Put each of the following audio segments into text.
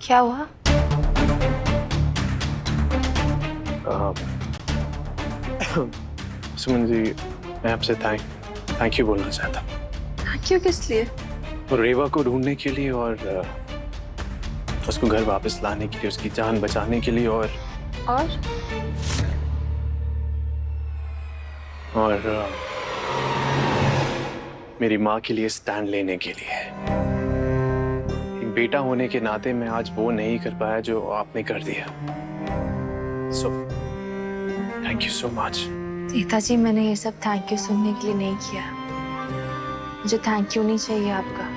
क्या हुआ? सुमन जी, मैं आपसे थैंक यू बोलना चाहता हूँ। क्यों, किस लिए? और रेवा को ढूंढने के लिए और उसको घर वापस लाने के लिए, उसकी जान बचाने के लिए और और मेरी माँ के लिए स्टैंड लेने के लिए। एक बेटा होने के नाते मैं आज वो नहीं कर पाया जो आपने कर दिया। So thank you so much. Netaji, मैंने ये सब थैंक यू सुनने के लिए नहीं किया। मुझे थैंक यू नहीं चाहिए आपका।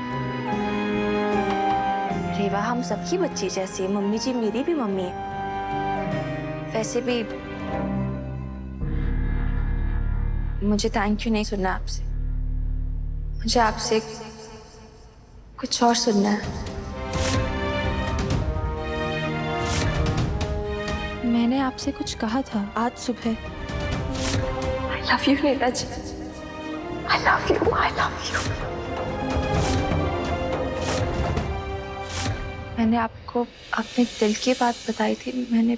रेवा हम सबकी बच्ची जैसी है। मम्मी जी मेरी भी मम्मी है। वैसे भी मुझे थैंक यू नहीं सुनना आपसे। मुझे आपसे कुछ और सुनना है। मैंने आपसे कुछ कहा था आज सुबह। I love you Netaji. I love you, I love you। मैंने आपको अपने दिल की बात बताई थी। मैंने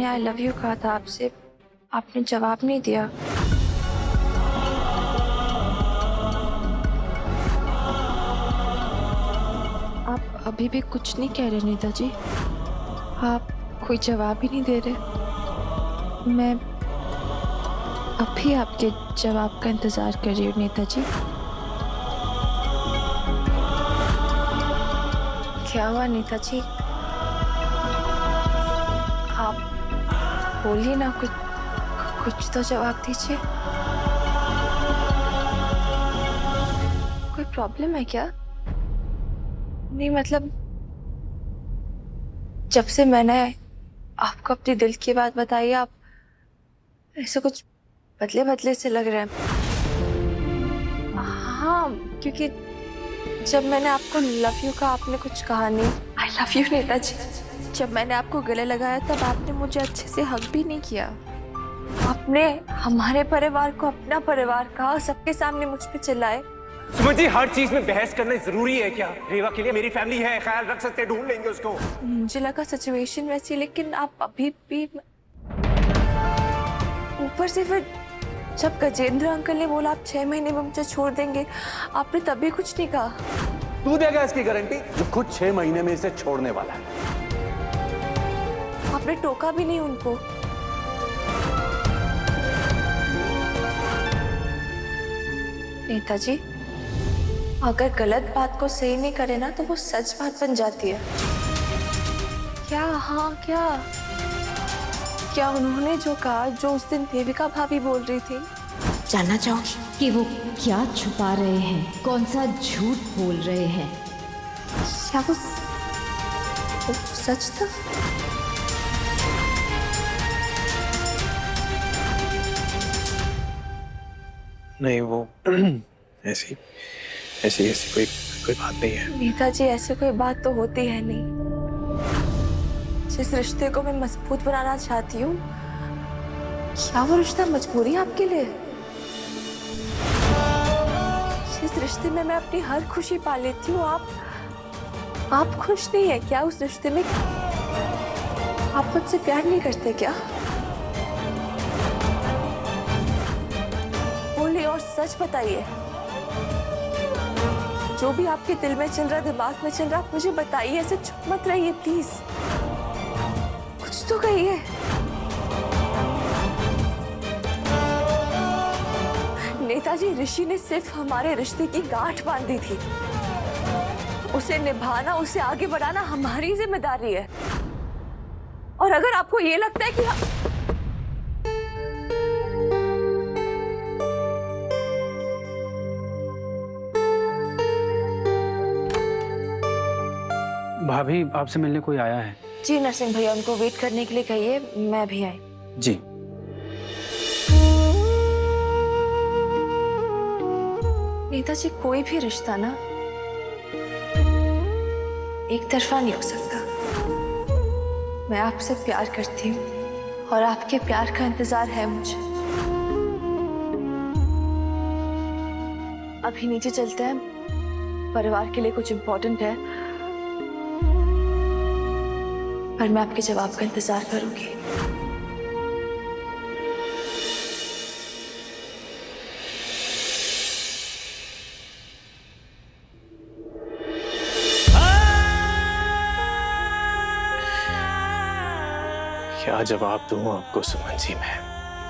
आई लव यू कहा था आपसे। आपने जवाब नहीं दिया। आप अभी भी कुछ नहीं कह रहे नेताजी। आप कोई जवाब ही नहीं दे रहे। मैं अभी आपके जवाब का इंतजार कर रही हूँ नेताजी। क्या हुआ नेताजी? आप बोलिए ना, कुछ तो जवाब दीजिए। कोई प्रॉब्लम है क्या? नहीं मतलब, जब से मैंने आपको अपने दिल की बात बताई, आप ऐसे कुछ बदले बदले से लग रहे हैं। हाँ, क्योंकि जब मैंने आपको लव यू कहा आपने कुछ कहा नहीं। I love you Netaji. जब मैंने आपको गले लगाया तब आपने मुझे अच्छे से हग भी नहीं किया। आपने हमारे परिवार को अपना परिवार कहा, सबके सामने मुझ पे चिल्लाए। सुमन जी, हर चीज में बहस करना जरूरी है क्या? रेवा के लिए मेरी फैमिली है, ख्याल रख सकते हैं, ढूंढ लेंगे उसको। मुझे लगा सिचुएशन वैसी, लेकिन आप अभी भी ऊपर से फिर जब गजेंद्र अंकल ने बोला आप 6 महीने में मुझे छोड़ देंगे, आपने तभी कुछ नहीं कहा। तू देगा इसकी गारंटी जो खुद 6 महीने में इसे छोड़ने वाला है? आपने टोका भी नहीं उनको। नेताजी, अगर गलत बात को सही नहीं करे ना तो वो सच बात बन जाती है। क्या? हाँ, क्या उन्होंने जो कहा, जो उस दिन देविका भाभी बोल रही थी? जानना चाहोगी कि वो क्या छुपा रहे हैं, कौन सा झूठ बोल रहे हैं? क्या वो सच था? नहीं, वो ऐसी ऐसी ऐसी कोई बात नहीं है। नेताजी, ऐसे कोई बात तो होती है नहीं। जिस रिश्ते को मैं मजबूत बनाना चाहती हूँ, क्या वो रिश्ता मजबूरी है आपके लिए? जिस रिश्ते में मैं अपनी हर खुशी पा लेती हूँ, आप खुश नहीं है क्या उस रिश्ते में? आप मुझसे प्यार नहीं करते क्या? बोलिए और सच बताइए। जो भी आपके दिल में चल रहा, दिमाग में चल रहा, आप मुझे बताइए। ऐसे चुप मत रहिए प्लीज, कुछ तो कहिए। नेताजी, ऋषि ने सिर्फ हमारे रिश्ते की गांठ बांधी थी। उसे निभाना, उसे आगे बढ़ाना हमारी जिम्मेदारी है। और अगर आपको ये लगता है कि भाभी, आपसे मिलने कोई आया है? जी नरसिंह भैया, उनको वेट करने के लिए कहिए, मैं भी आई। जी। नेताजी, कोई भी रिश्ता ना एक तरफा नहीं हो सकता। मैं आपसे प्यार करती हूँ और आपके प्यार का इंतजार है मुझे। अभी नीचे चलते हैं, परिवार के लिए कुछ इम्पोर्टेंट है, पर मैं आपके जवाब का इंतजार करूंगी। क्या जवाब दूं आपको सुमन जी? मैं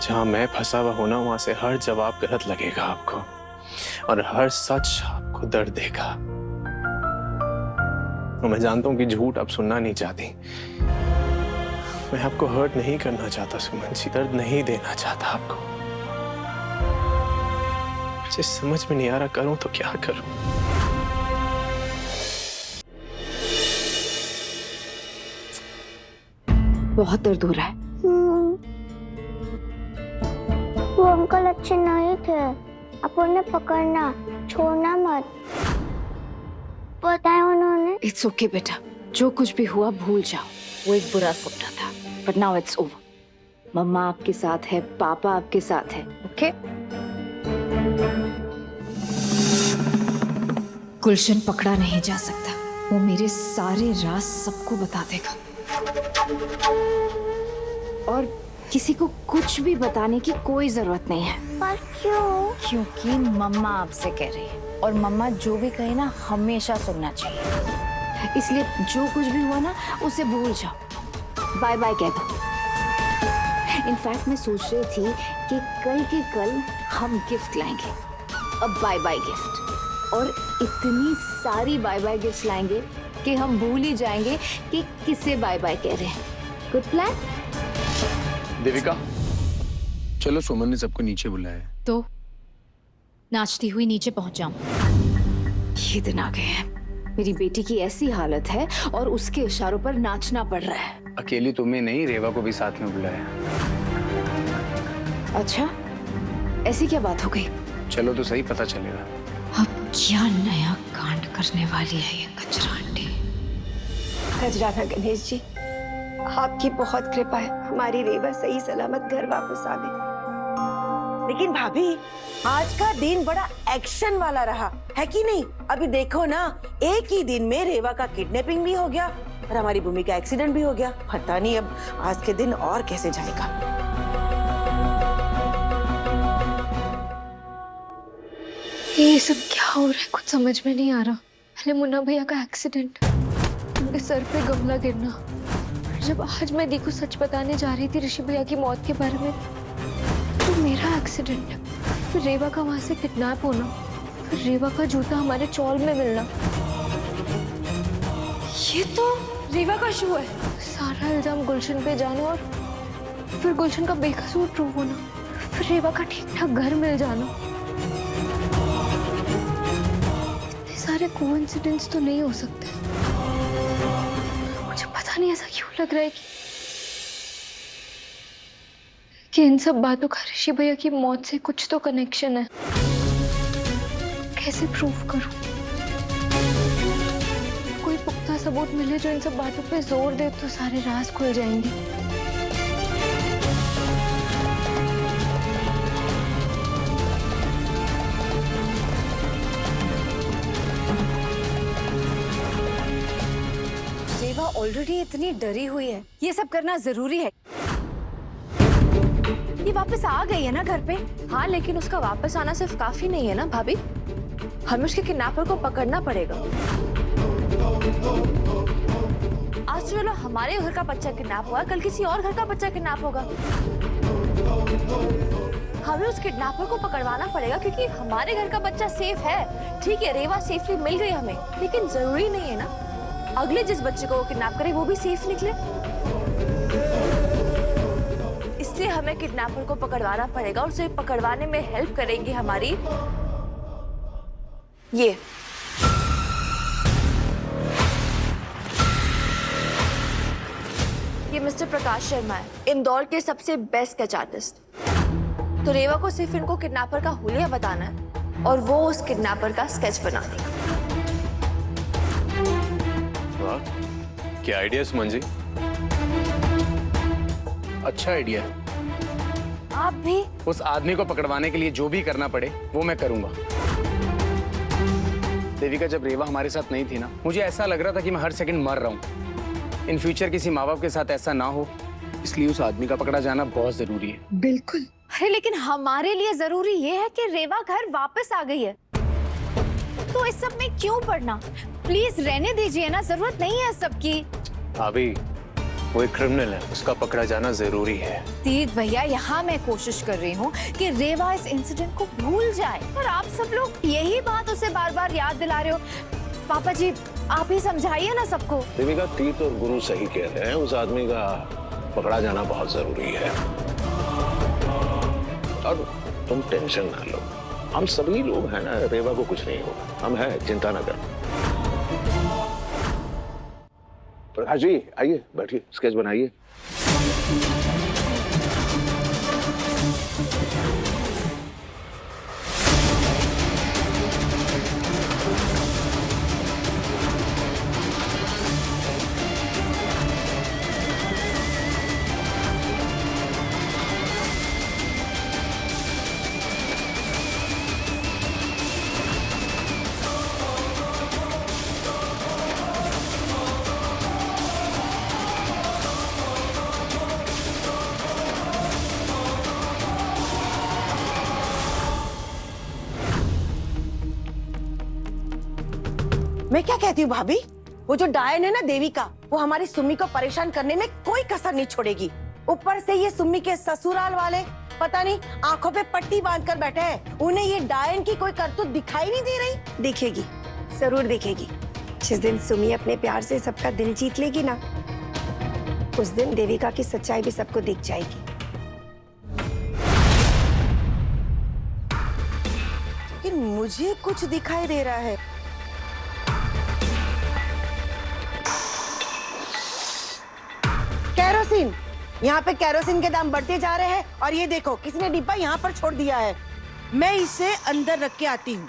जहां मैं फंसा हुआ हूं ना, वहां से हर जवाब गलत लगेगा आपको, और हर सच आपको दर्द देगा। और मैं जानता हूं कि झूठ आप सुनना नहीं चाहती। मैं आपको हर्ट नहीं करना चाहता सुमन जी, दर्द नहीं देना चाहता आपको। मुझे समझ में नहीं आ रहा करूं तो क्या करूं। बहुत दर्द हो रहा है। वो अंकल अच्छे नहीं थे, आप उन्हें पकड़ना, छोड़ना मत। बताया उन्होंने। इट्स ओके बेटा, जो कुछ भी हुआ भूल जाओ। वो एक बुरा सपना था, बट नाउ इट्स ओवर। मम्मा आपके साथ है, पापा आपके साथ है, ओके? गुलशन पकड़ा नहीं जा सकता, वो मेरे सारे राज सबको बता देगा। और किसी को कुछ भी बताने की कोई जरूरत नहीं है। पर क्यों? क्योंकि मम्मा आपसे कह रही है, और मम्मा जो भी कहे ना हमेशा सुनना चाहिए। इसलिए जो कुछ भी हुआ ना उसे भूल जाओ, बाय बाय कह दो। इनफैक्ट मैं सोच रही थी कि कल के कल हम गिफ्ट लाएंगे, अब बाय बाय गिफ्ट, और इतनी सारी बाय बाय गिफ्ट लाएंगे कि हम भूल ही जाएंगे कि किसे बाय बाय कह रहे हैं। Good plan? देविका, चलो, सुमन ने सबको नीचे बुलाया है। तो नाचती हुई नीचे पहुंच जाऊं। ये दिन आ गए हैं, मेरी बेटी की ऐसी हालत है और उसके इशारों पर नाचना पड़ रहा है। अकेली तुम्हें नहीं, रेवा को भी साथ में बुलाया। अच्छा, ऐसी क्या बात हो गई? चलो तो सही, पता चलेगा। अब क्या नया कांड करने वाली है ये कचरा आंटी। खजराना गणेश जी, आपकी बहुत कृपा है, हमारी रेवा सही सलामत घर वापस आ गई। लेकिन भाभी, आज का दिन बड़ा एक्शन वाला रहा है कि नहीं? अभी देखो ना, एक ही दिन में रेवा का किडनैपिंग भी हो गया और हमारी भूमि का एक्सीडेंट भी हो गया। पता नहीं अब आज के दिन और कैसे जाएगा। ये सब क्या हो रहा है, कुछ समझ में नहीं आ रहा। पहले मुन्ना भैया का एक्सीडेंट, उनके सर पे गमला गिरना, जब आज मैं दी को सच बताने जा रही थी ऋषि भैया की मौत के बारे में, तो मेरा एक्सीडेंट, फिर रेवा का वहां से किडनैप होना, फिर रेवा का जूता हमारे चौल में मिलना। ये तो रेवा का शो है। सारा इल्जाम गुलशन पे जाना, और फिर गुलशन का बेकसूर प्रूव होना, फिर रेवा का ठीक ठाक घर मिल जाना। इतने सारे कोइंसिडेंस तो नहीं हो सकते। मुझे पता नहीं ऐसा क्यों लग रहा है कि इन सब बातों का ऋषि भैया की मौत से कुछ तो कनेक्शन है। कैसे प्रूफ करूं? कोई पुख्ता सबूत मिले जो इन सब बातों पे जोर दे तो सारे राज खुल जाएंगे। रेवा ऑलरेडी इतनी डरी हुई है, ये सब करना जरूरी है। ये वापस आ गई है ना घर पे। हाँ, लेकिन उसका वापस आना सिर्फ काफी नहीं है ना भाभी, हमें उसके किडनैपर को पकड़ना पड़ेगा। आज चलो हमारे घर का बच्चा किडनैप हुआ, कल किसी और घर का बच्चा किडनैप होगा। हमें उस किडनैपर को पकड़वाना पड़ेगा, क्योंकि हमारे घर का बच्चा सेफ है। ठीक है, रेवा सेफली मिल गई हमें, लेकिन जरूरी नहीं है ना अगले जिस बच्चे को वो किडनैप करे वो भी सेफ निकले। इसलिए हमें किडनैपर को पकड़वाना पड़ेगा, और उसे पकड़वाने में हेल्प करेंगी हमारी ये मिस्टर प्रकाश शर्मा है, इंदौर के सबसे बेस्ट स्केच आर्टिस्ट। तो रेवा को सिर्फ इनको किडनैपर का हुलिया बताना है और वो उस किडनैपर का स्केच बना देगा। वाह, क्या आइडिया सुमन जी। अच्छा आइडिया। आप भी? उस आदमी को पकड़वाने के लिए जो भी करना पड़े वो मैं करूंगा। देविका, जब रेवा हमारे साथ नहीं थी ना, मुझे ऐसा लग रहा था कि मैं हर सेकंड मर रहा हूँ। इन फ्यूचर किसी माँ बाप के साथ ऐसा ना हो, इसलिए उस आदमी का पकड़ा जाना बहुत जरूरी है। बिल्कुल। अरे लेकिन हमारे लिए जरूरी ये है कि रेवा घर वापस आ गई है, तो इस सब में क्यों पड़ना? प्लीज रहने दीजिए ना, जरूरत नहीं है सबकी। भाभी, वो एक क्रिमिनल है, उसका पकड़ा जाना जरूरी है। तीर्थ भैया, यहाँ मैं कोशिश कर रही हूँ कि रेवा इस इंसिडेंट को भूल जाए, और आप सब लोग यही बात उसे बार बार याद दिला रहे हो। पापा जी, आप ही समझाइए ना सबको। देविका, तीर्थ और गुरु सही कह रहे हैं, उस आदमी का पकड़ा जाना बहुत जरूरी है। और तुम टेंशन ना लो, हम सभी लोग हैं ना, रेवा को कुछ नहीं होगा, हम हैं, चिंता ना कर। प्रकाश जी आइए, बैठिए, स्केच बनाइए। मैं क्या कहती हूँ भाभी, वो जो डायन है ना देविका, वो हमारी सुम्मी को परेशान करने में कोई कसर नहीं छोड़ेगी। ऊपर से ये सुम्मी के ससुराल वाले पता नहीं आंखों पे पट्टी बांध कर बैठे हैं, उन्हें ये डायन की कोई करतूत दिखाई नहीं दे रही। दिखेगी, जरूर दिखेगी। जिस दिन सुमी अपने प्यार से सबका दिल जीत लेगी ना, उस दिन देविका की सच्चाई भी सबको दिख जाएगी। लेकिन मुझे कुछ दिखाई दे रहा है। कैरोसिन, यहाँ पे कैरोसिन के दाम बढ़ते जा रहे हैं, और ये देखो किसने डिब्बा यहाँ पर छोड़ दिया है। मैं इसे अंदर रख के आती हूँ।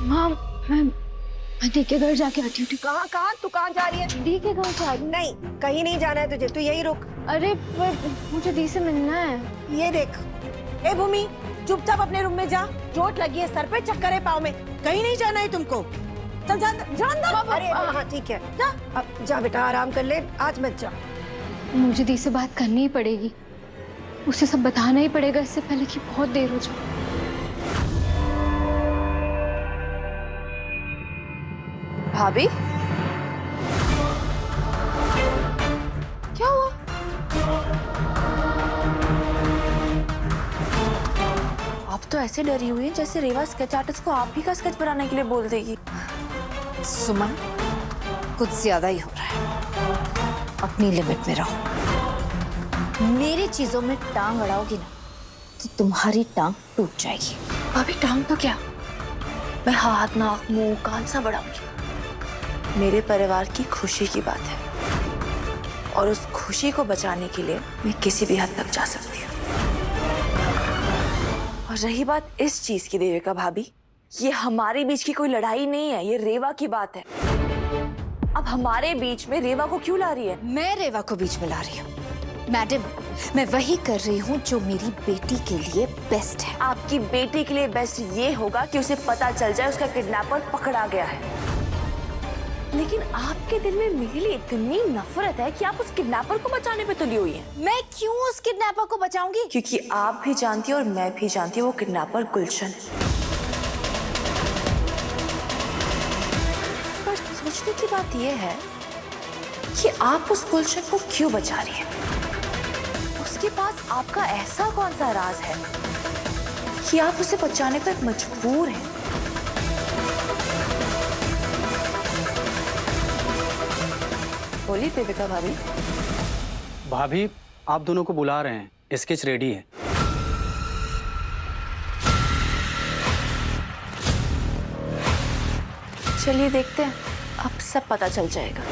माँ, मैं दी के घर जाके आती हूँ। कहाँ कहाँ तू कहाँ जा रही है? दी के घर जा रही हूँ। नहीं, कहीं नहीं जाना है तुझे, तू यही रुक। अरे पर मुझे दी से मिलना है। ये देख, ए भूमि, चुपचाप अपने रूम में जा, चोट लगी है सर पे, चक्कर है पाँव में, कहीं नहीं जाना है तुमको। चल जा, जा अंदर। अरे हाँ ठीक है, जा अब जा बेटा, आराम कर ले, आज मत जा। मुझे दी से बात करनी ही पड़ेगी, उसे सब बताना ही पड़ेगा इससे पहले कि बहुत देर हो जाए। भाभी, क्या हुआ? आप तो ऐसे डरी हुई हैं जैसे रेवा स्केच आर्टिस्ट को आप ही का स्केच बनाने के लिए बोल देगी। सुमन, कुछ ज्यादा ही हो रहा है, अपनी लिमिट में रहो। मेरी चीजों में टांग अड़ाओगी ना तो तुम्हारी टांग टूट जाएगी। भाभी, टांग तो क्या, मैं हाथ, नाक, मुंह, कान सब बढ़ाऊंगी। मेरे परिवार की खुशी की बात है, और उस खुशी को बचाने के लिए मैं किसी भी हद तक जा सकती हूँ। और रही बात इस चीज की देविका भाभी, ये हमारे बीच की कोई लड़ाई नहीं है, ये रेवा की बात है। अब हमारे बीच में रेवा को क्यों ला रही है? मैं रेवा को बीच में ला रही हूँ मैडम, मैं वही कर रही हूँ जो मेरी बेटी के लिए बेस्ट है। आपकी बेटी के लिए बेस्ट ये होगा कि उसे पता चल जाए उसका किडनैपर पकड़ा गया है। लेकिन आपके दिल में मेरे लिए इतनी नफरत है कि आप उस किडनैपर को बचाने पे तुली हुई हैं। मैं क्यों उस किडनैपर को बचाऊंगी? क्योंकि आप भी जानती हैं और मैं भी जानती हूँ वो किडनैपर गुलशन है। पर सोचने की बात यह है कि आप उस गुलशन को क्यों बचा रही हैं? उसके पास आपका ऐसा कौन सा राज है कि आप उसे बचाने पर मजबूर हैं? बोलिए देविका भाभी। भाभी, आप दोनों को बुला रहे हैं, स्केच रेडी है। चलिए देखते हैं, अब सब पता चल जाएगा।